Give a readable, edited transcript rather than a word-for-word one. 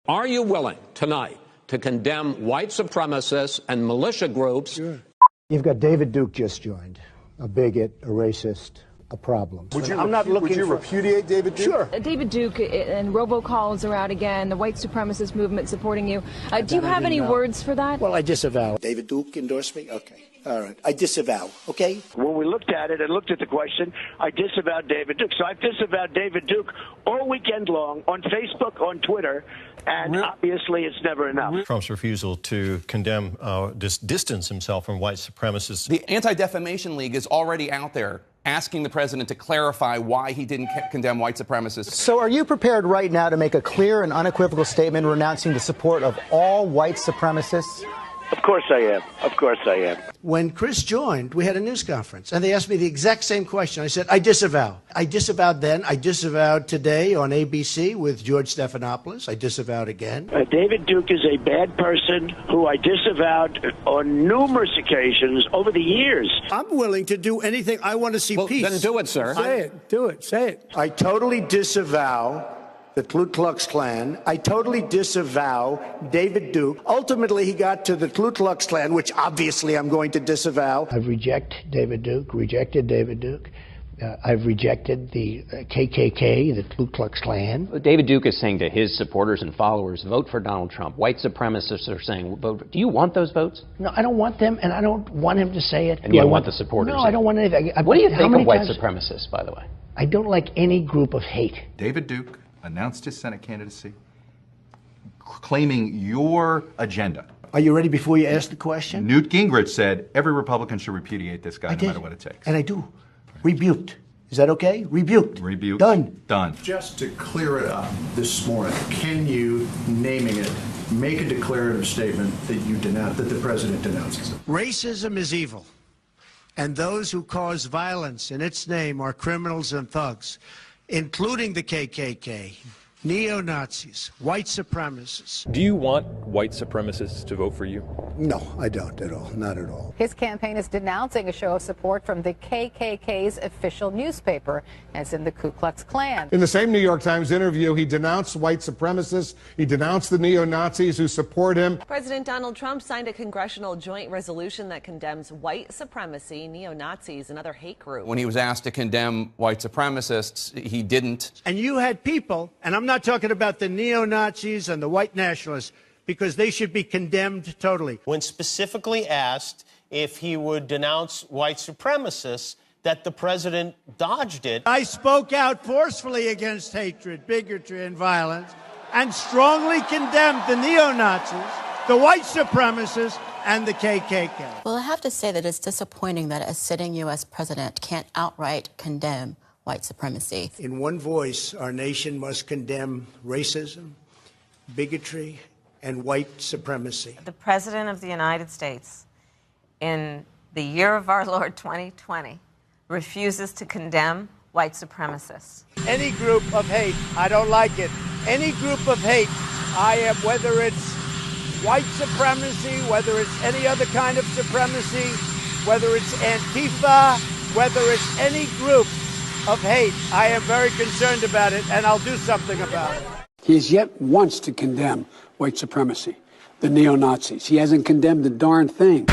Are you willing tonight to condemn white supremacists and militia groups? Sure. You've got David Duke just joined, a bigot, a racist, a problem. Would you repudiate David Duke? Sure. David Duke and robocalls are out again, the white supremacist movement supporting you. Do you have any words for that? Well, I disavow. David Duke endorsed me? Okay. All right. I disavow. Okay? When we looked at it and looked at the question, I disavowed David Duke. So I've disavowed David Duke all weekend long on Facebook, on Twitter, and obviously it's never enough. Trump's refusal to condemn, distance himself from white supremacists. The Anti-Defamation League is already out there asking the president to clarify why he didn't condemn white supremacists. So are you prepared right now to make a clear and unequivocal statement renouncing the support of all white supremacists? Of course I am. Of course I am. When Chris joined, we had a news conference, and they asked me the exact same question. I said, I disavow. I disavowed then. I disavowed today on ABC with George Stephanopoulos. I disavowed again. David Duke is a bad person who I disavowed on numerous occasions over the years. I'm willing to do anything. I want to see peace. Then do it, sir. Say it. Do it. Say it. I totally disavow the Ku Klux Klan. I totally disavow David Duke. Ultimately, he got to the Ku Klux Klan, which obviously I'm going to disavow. I've rejected David Duke. I've rejected the KKK, the Ku Klux Klan. David Duke is saying to his supporters and followers, vote for Donald Trump. White supremacists are saying, vote. Do you want those votes? No, I don't want them, and I don't want him to say it. And you don't want the supporters? No, I don't want anything. What do you think of white supremacists, by the way? I don't like any group of hate. David Duke announced his Senate candidacy, claiming your agenda. Are you ready before you ask the question? Newt Gingrich said every Republican should repudiate this guy no matter what it takes. And I do. Rebuked. Is that okay? Rebuked. Rebuked. Done. Just to clear it up this morning, can you, naming it, make a declarative statement that you denounce, that the president denounces it? Racism is evil, and those who cause violence in its name are criminals and thugs, including the KKK, neo-Nazis, white supremacists. Do you want white supremacists to vote for you? No, I don't at all. Not at all. His campaign is denouncing a show of support from the KKK's official newspaper, as in the Ku Klux Klan. In the same New York Times interview, he denounced white supremacists. He denounced the neo-Nazis who support him. President Donald Trump signed a congressional joint resolution that condemns white supremacy, neo-Nazis, and other hate groups. When he was asked to condemn white supremacists, he didn't. And you had people, and I'm not talking about the neo-Nazis and the white nationalists, because they should be condemned totally. When specifically asked if he would denounce white supremacists, that the president dodged it. I spoke out forcefully against hatred, bigotry, and violence, and strongly condemned the neo-Nazis, the white supremacists, and the KKK. Well, I have to say that it's disappointing that a sitting U.S. president can't outright condemn white supremacy. In one voice, our nation must condemn racism, bigotry, and white supremacy. The President of the United States, in the year of our Lord 2020, refuses to condemn white supremacists. Any group of hate, I don't like it. Any group of hate, I am, whether it's white supremacy, whether it's any other kind of supremacy, whether it's Antifa, whether it's any group of hate, I am very concerned about it, and I'll do something about it. He has yet once to condemn white supremacy, the neo-Nazis. He hasn't condemned a darn thing.